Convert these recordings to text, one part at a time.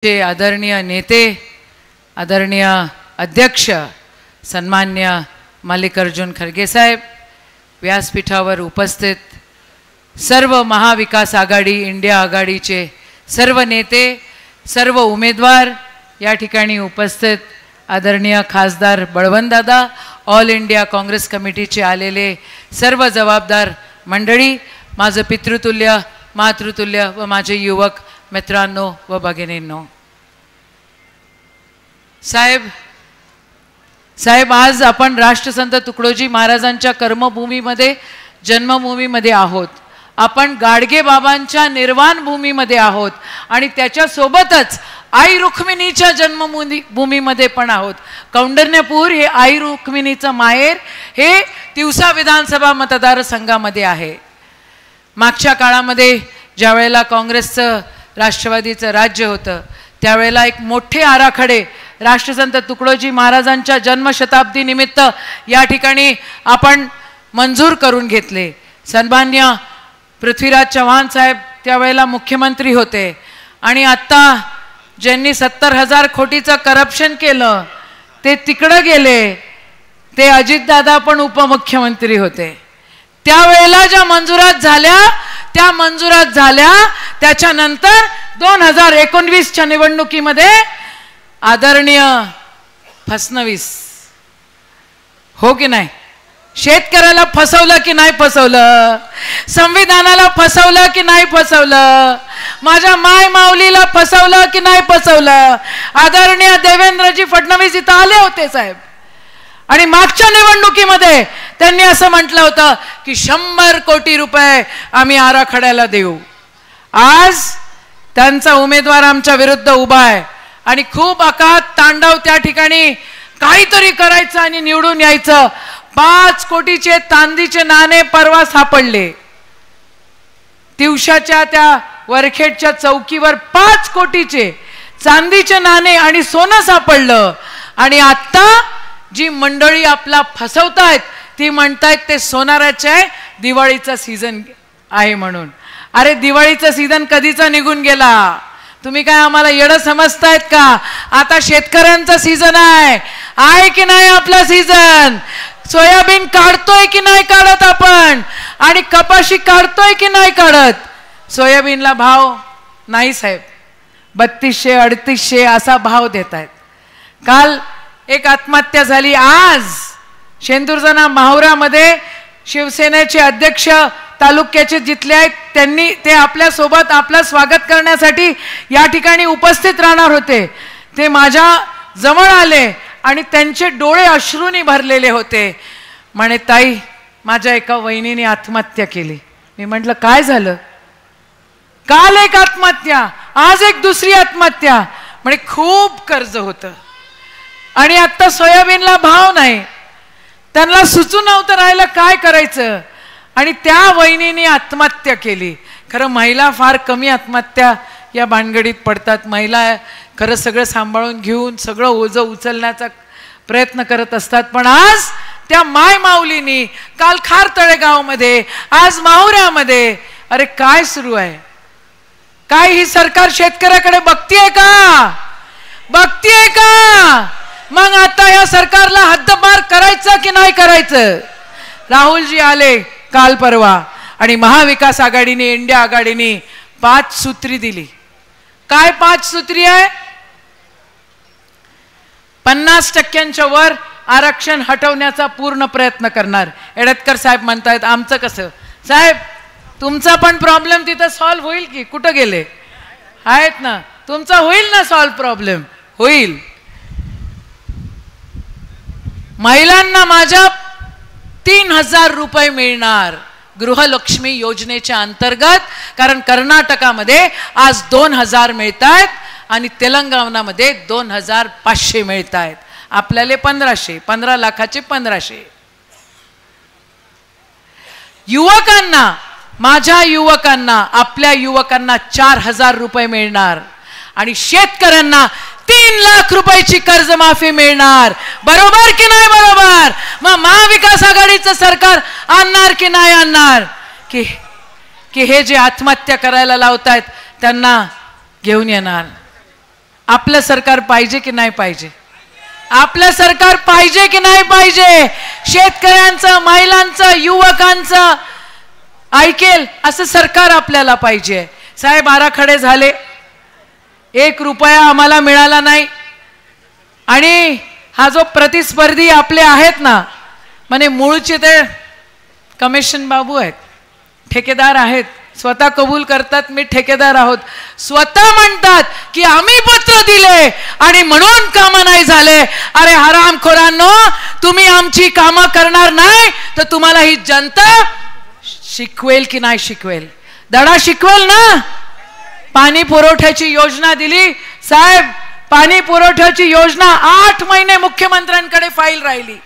आदरणीय नेते, आदरणीय अध्यक्ष सन्मान्य मल्लिकार्जुन खरगे साहेब, व्यासपीठावर उपस्थित सर्व महाविकास आघाडी इंडिया आघाडीचे सर्व नेते, सर्व उमेदवार, या ठिकाणी उपस्थित आदरणीय खासदार बळवंतदादा, ऑल इंडिया काँग्रेस कमिटीचे आलेले सर्व जबाबदार मंडळी, माझं पितृतुल्य मातृतुल्य व माझे युवक मित्रांनो व भगिनींनो, साहेब आज आपण राष्ट्रसंत तुकडोजी महाराजांच्या कर्मभूमीमध्ये जन्मभूमीमध्ये आहोत. आपण गाडगे बाबांच्या निर्वाण भूमीमध्ये आहोत आणि त्याच्यासोबतच आई रुक्मिणीच्या जन्मभूमीमध्ये पण आहोत. कौंडण्यपूर हे आई रुक्मिणीचं माहेर हे तिवसा विधानसभा मतदारसंघामध्ये आहे. मागच्या काळामध्ये ज्या वेळेला काँग्रेसचं राष्ट्रवादीचं राज्य होतं त्यावेळेला एक मोठे आराखडे राष्ट्रसंत तुकडोजी महाराजांच्या जन्मशताब्दी निमित्त या ठिकाणी आपण मंजूर करून घेतले. सन्मान्य पृथ्वीराज चव्हाण साहेब त्यावेळेला मुख्यमंत्री होते आणि आत्ता ज्यांनी 70,000 कोटीचं करप्शन केलं ते तिकडं गेले, ते अजितदादा पण उपमुख्यमंत्री होते. त्यावेळेला ज्या मंजुरात झाल्या त्याच्यानंतर 2019च्या निवडणुकीमध्ये आदरणीय फसनवीस हो की नाही, शेतकऱ्याला फसवलं की नाही फसवलं, संविधानाला फसवलं की नाही फसवलं, माझ्या माय माऊलीला फसवलं की नाही फसवलं. आदरणीय देवेंद्रजी फडणवीस इथं आले होते साहेब आणि मागच्या निवडणुकीमध्ये त्यांनी असं म्हटलं होतं की 100 कोटी रुपये आम्ही आराखड्याला देऊ. आज त्यांचा उमेदवार आमच्या विरुद्ध उभा आहे आणि खूप अकात तांडव त्या ठिकाणी काहीतरी करायचं आणि निवडून यायचं. 5 कोटीचे चांदीचे नाणे परवा सापडले तिवशाच्या त्या वरखेडच्या चौकीवर. 5 कोटीचे चांदीचे नाणे आणि सोनं सापडलं आणि आता जी मंडळी आपला फसवतायत ती म्हणतायत ते सोनाराचे आहे, दिवाळीचा सीझन आहे म्हणून. अरे दिवाळीचा सीझन कधीचा निघून गेला, तुम्ही काय आम्हाला येडं समजतायत का? आता शेतकऱ्यांचा सीझन आहे की नाही आपला सीझन? सोयाबीन काढतोय की नाही काढत आपण, आणि कपाशी काढतोय की नाही काढत? सोयाबीनला भाव नाही साहेब, 3200-3800 असा भाव देत आहेत. काल एक आत्महत्या झाली. आज शेंदूरजना माहुरामध्ये शिवसेनेचे अध्यक्ष तालुक्याचे जिथले आहेत त्यांनी ते आपल्या सोबत आपलं स्वागत करण्यासाठी या ठिकाणी उपस्थित राहणार होते. ते माझ्या जवळ आले आणि त्यांचे डोळे अश्रूंनी भरलेले होते. म्हणे ताई माझ्या एका वहिनीने आत्महत्या केली. मी म्हटलं काय झालं? काल एक आत्महत्या, आज एक दुसरी आत्महत्या. म्हणे खूप कर्ज होतं आणि आता सोयाबीनला भाव नाही, त्यांना सुचून नव्हतं राहिलं काय करायचं आणि त्या वहिनीने आत्महत्या केली. खरं महिला फार कमी आत्महत्या या भानगडीत पडतात. महिला खरं सगळं सांभाळून घेऊन सगळं ओझं उचलण्याचा प्रयत्न करत असतात. पण आज त्या माय माऊलीनी काल खार तळेगावमध्ये, आज माहुऱ्यामध्ये, अरे काय सुरू आहे? काय ही सरकार शेतकऱ्याकडे बघतीये का? बघतीये का? मग आता या सरकारला हद्दपार करायचं की नाही करायचं? राहुलजी आले काल परवा आणि महाविकास आघाडीने इंडिया आघाडीने 5 सूत्री दिली. काय 5 सूत्री आहे? 50% वर आरक्षण हटवण्याचा पूर्ण प्रयत्न करणार. एडतकर साहेब म्हणतायत आमचं कसं? साहेब तुमचा पण प्रॉब्लेम तिथं सॉल्व्ह होईल की? कुठं गेले आहेत ना? तुमचा होईल ना सॉल्व्ह? प्रॉब्लेम होईल. महिलांना माझ्या 3000 रुपये मिळणार गृहलक्ष्मी योजनेच्या अंतर्गत. कारण कर्नाटकामध्ये आज 2000 मिळत आहेत आणि तेलंगणामध्ये 2500 मिळत आहेत. आपल्याला 1500, 15 लाखाचे 1500. युवकांना, माझ्या युवकांना, आपल्या युवकांना 4000 रुपये मिळणार आणि शेतकऱ्यांना 3 लाख रुपयाची कर्जमाफी मिळणार. बरोबर की नाही बरोबर? मग महाविकास आघाडीचं सरकार आणणार की नाही आणणार? की हे जे आत्महत्या करायला लावतायत त्यांना घेऊन येणार? आपलं सरकार पाहिजे की नाही पाहिजे? आपलं सरकार पाहिजे की नाही पाहिजे? शेतकऱ्यांचं, महिलांचं, युवकांचं ऐकेल असं सरकार आपल्याला पाहिजे. साहेब आराखडे झाले, 1 रुपया आम्हाला मिळाला नाही. आणि हा जो प्रतिस्पर्धी आपले आहेत ना, म्हणे मूळचे ते कमिशन बाबू आहेत, ठेकेदार आहेत, स्वतः कबूल करतात मी ठेकेदार आहोत, स्वतः म्हणतात की आम्ही पत्र दिले आणि म्हणून कामं नाही झाले. अरे हरामखोरांनो, तुम्ही आमची कामं करणार नाही तर तुम्हाला ही जनता शिकवेल की नाही शिकवेल? धडा शिकवेल ना. पाणी पुरवठ्याची योजना दिली साहेब, पाणी पुरवठ्याची योजना 8 महिने मुख्यमंत्र्यांकडे फाईल राहिली.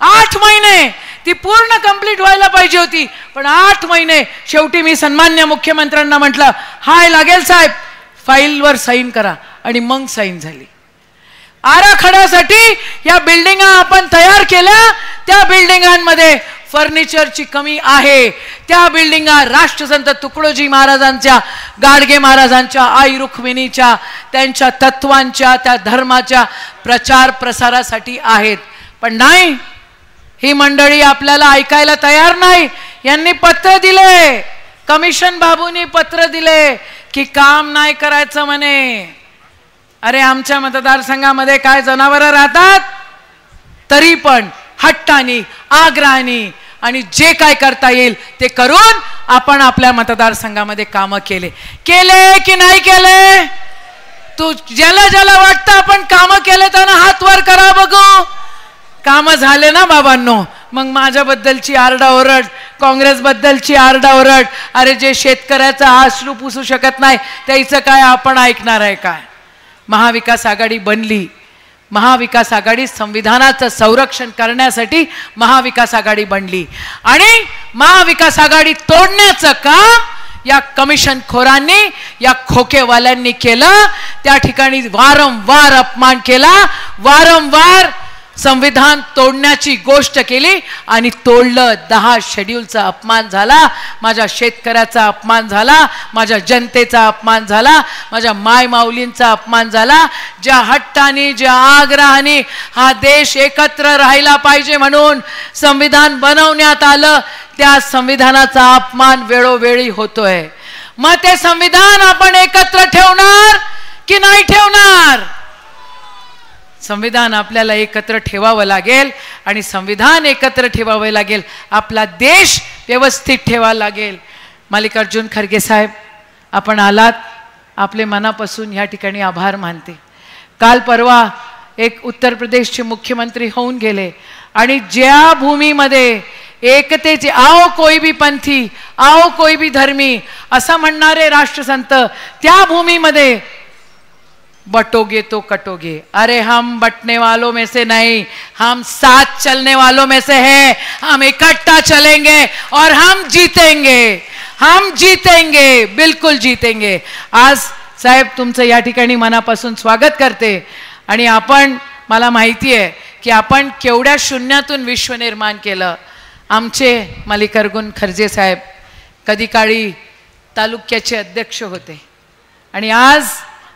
8 महिने ती पूर्ण कंप्लीट व्हायला पाहिजे होती, पण 8 महिने. शेवटी मी सन्मान्य मुख्यमंत्र्यांना म्हटलं, हाय लागेल साहेब, फाईलवर साईन करा. आणि मग साईन झाली. आराखड्यासाठी या बिल्डिंगा आपण तयार केल्या, त्या बिल्डिंगांमध्ये फर्निचरची कमी आहे. त्या बिल्डिंगा राष्ट्रसंत तुकडोजी महाराजांच्या, गाडगे महाराजांच्या, आई रुक्मिणीच्या, त्यांच्या तत्वांच्या, त्या धर्माच्या प्रचार प्रसारासाठी आहेत. पण नाही, ही मंडळी आपल्याला ऐकायला तयार नाही. यांनी पत्र दिले, कमिशन बाबूंनी पत्र दिले की काम नाही करायचं म्हणे. अरे आमच्या मतदारसंघामध्ये काय जनावरं राहतात, तरी पण हट्टानी, आग्रहानी आणि जे काय करता येईल ते करून आपण आपल्या मतदारसंघामध्ये कामं केले की नाही केले? तू ज्याला ज्याला वाटतं आपण कामं केले त्यांना हात वर करा बघू. कामं झाले ना बाबांनो, मग माझ्याबद्दलची आरडाओरड, काँग्रेसबद्दलची आरडाओरड, अरे जे शेतकऱ्याचा आश्रू पुसू शकत नाही त्याचं काय आपण ऐकणार आहे काय? महाविकास आघाडी बनली. महाविकास आघाडी संविधानाचं संरक्षण करण्यासाठी महाविकास आघाडी बनली. आणि महाविकास आघाडी तोडण्याचं काम या कमिशन खोरांनी, या खोकेवाल्यांनी केलं. त्या ठिकाणी वारंवार अपमान केला, वारंवार संविधान तोडण्याची गोष्ट केली आणि तोडलं. 10 शेड्यूलचा अपमान झाला, माझ्या शेतकऱ्याचा अपमान झाला, माझ्या जनतेचा अपमान झाला, माझ्या मायमाऊलींचा अपमान झाला. ज्या हट्टाने, ज्या आग्रहाने हा देश एकत्र राहिला पाहिजे म्हणून संविधान बनवण्यात आलं, त्या संविधानाचा अपमान वेळोवेळी होतोय. मग ते संविधान आपण एकत्र ठेवणार की नाही ठेवणार? संविधान आपल्याला एकत्र ठेवावं लागेल आणि संविधान एकत्र ठेवावे लागेल. आपला देश व्यवस्थित ठेवावा लागेल. मल्लिकार्जुन खरगे साहेब, आपण आलात, आपले मनापासून या ठिकाणी आभार मानते. काल परवा एक उत्तर प्रदेशचे मुख्यमंत्री होऊन गेले आणि ज्या भूमीमध्ये एकतेचे, आओ कोई भी पंथी, आओ कोई भी धर्मी असं म्हणणारे राष्ट्रसंत, त्या भूमीमध्ये बटोगे तो कटोगे. अरे हम बटने वालों में से नहीं, हम साथ चलने वालों में से हैं. हम इकट्ठा चलेंगे और हम जीतेंगे, हम जीतेंगे, बिल्कुल जीतेंगे. आज साहेब तुमचं या ठिकाणी मनापासून स्वागत करते. आणि आपण, मला माहिती आहे की आपण केवढ्या शून्यातून विश्व निर्माण केलं. आमचे मल्लिकार्जुन खरगे साहेब कधी काळी तालुक्याचे अध्यक्ष होते आणि आज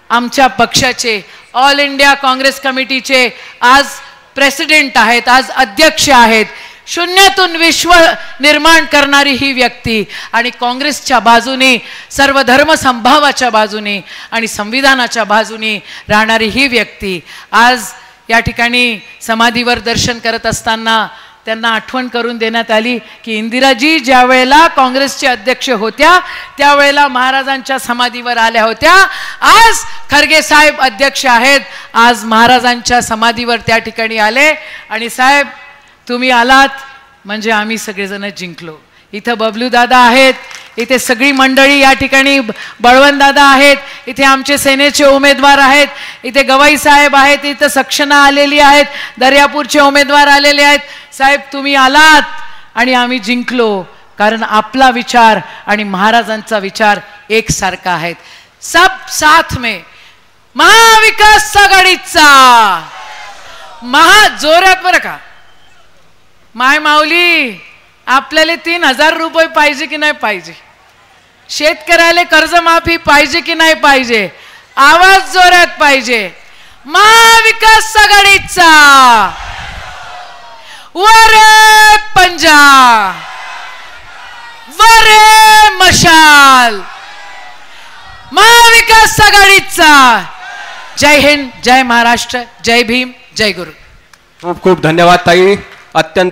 आमच्या पक्षाचे, ऑल इंडिया काँग्रेस कमिटीचे आज प्रेसिडेंट आहेत, आज अध्यक्ष आहेत. शून्यातून विश्व निर्माण करणारी ही व्यक्ती आणि काँग्रेसच्या बाजूने, सर्व धर्म संभावाच्या बाजूने आणि संविधानाच्या बाजूने राहणारी ही व्यक्ती आज या ठिकाणी समाधीवर दर्शन करत असताना त्यांना आठवण करून देण्यात आली की इंदिराजी ज्या वेळेला काँग्रेसचे अध्यक्ष होत्या त्यावेळेला महाराजांच्या समाधीवर आल्या होत्या. आज खरगे साहेब अध्यक्ष आहेत, आज महाराजांच्या समाधीवर त्या ठिकाणी आले. आणि साहेब तुम्ही आलात म्हणजे आम्ही सगळेजण जिंकलो. इथं बबलू दादा आहेत, इथे सगळी मंडळी या ठिकाणी, बळवंत दादा आहेत, इथे आमचे सेनेचे उमेदवार आहेत, इथे गवाई साहेब आहेत, इथं सक्षना आलेली आहेत, दर्यापूरचे उमेदवार आलेले आहेत. साहेब तुम्ही आलात आणि आम्ही जिंकलो, कारण आपला विचार आणि महाराजांचा विचार एकसारखा आहेत. सब साथ में महाविकास आघाडीचा जोरात बरं का. माय माऊली, आपल्याला 3000 रुपये पाहिजे की नाही पाहिजे? शेतकऱ्याला कर्जमाफी पाहिजे की नाही पाहिजे? आवाज जोरात पाहिजे. महाविकास आघाडीचा वरे पंजा, वरे मशाल. महाविकास आघाडीचा. जय हिंद, जय महाराष्ट्र, जय भीम, जय गुरु. खूप खूप धन्यवाद ताई. अत्यंत